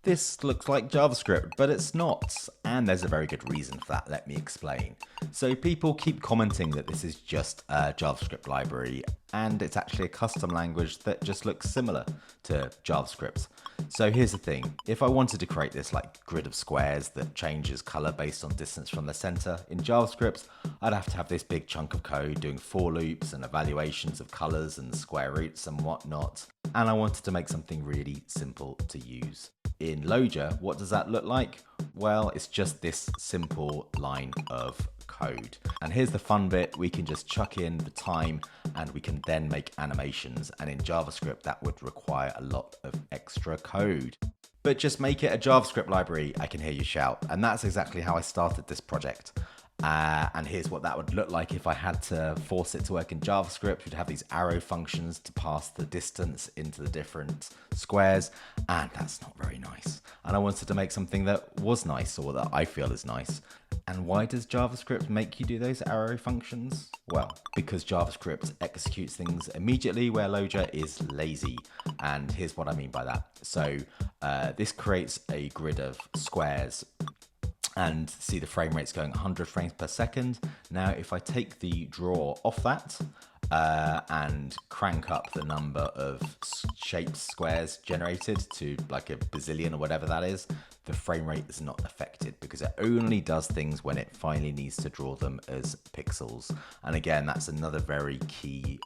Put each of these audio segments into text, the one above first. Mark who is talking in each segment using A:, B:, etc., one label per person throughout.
A: This looks like JavaScript, but it's not, and there's a very good reason for that, let me explain. So people keep commenting that this is just a JavaScript library, and it's actually a custom language that just looks similar to JavaScript. So here's the thing, if I wanted to create this like grid of squares that changes color based on distance from the center in JavaScript, I'd have to have this big chunk of code doing for loops and evaluations of colors and square roots and whatnot, and I wanted to make something really simple to use. In Loja, what does that look like? Well, it's just this simple line of code. And here's the fun bit, we can just chuck in the time and we can then make animations. And in JavaScript, that would require a lot of extra code. But just make it a JavaScript library, I can hear you shout. And that's exactly how I started this project. And here's what that would look like if I had to force it to work in JavaScript. We'd have these arrow functions to pass the distance into the different squares, and that's not very nice. And I wanted to make something that was nice, or that I feel is nice. And why does JavaScript make you do those arrow functions? Well, because JavaScript executes things immediately where Loja is lazy. And here's what I mean by that. So this creates a grid of squares, and see the frame rate's going 100 frames per second. Now, if I take the draw off that and crank up the number of shapes, squares generated to like a bazillion or whatever that is, the frame rate is not affected because it only does things when it finally needs to draw them as pixels. And again, that's another very key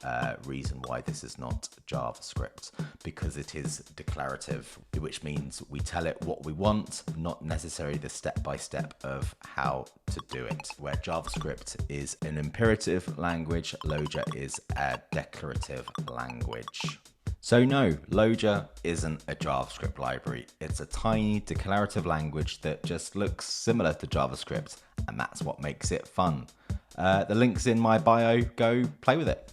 A: reason why this is not JavaScript, because it is declarative, which means we tell it what we want, not necessarily the step-by-step of how to do it. Where JavaScript is an imperative language, Loja is a declarative language. So no, Loja isn't a JavaScript library. It's a tiny declarative language that just looks similar to JavaScript, and that's what makes it fun. The link's in my bio, go play with it.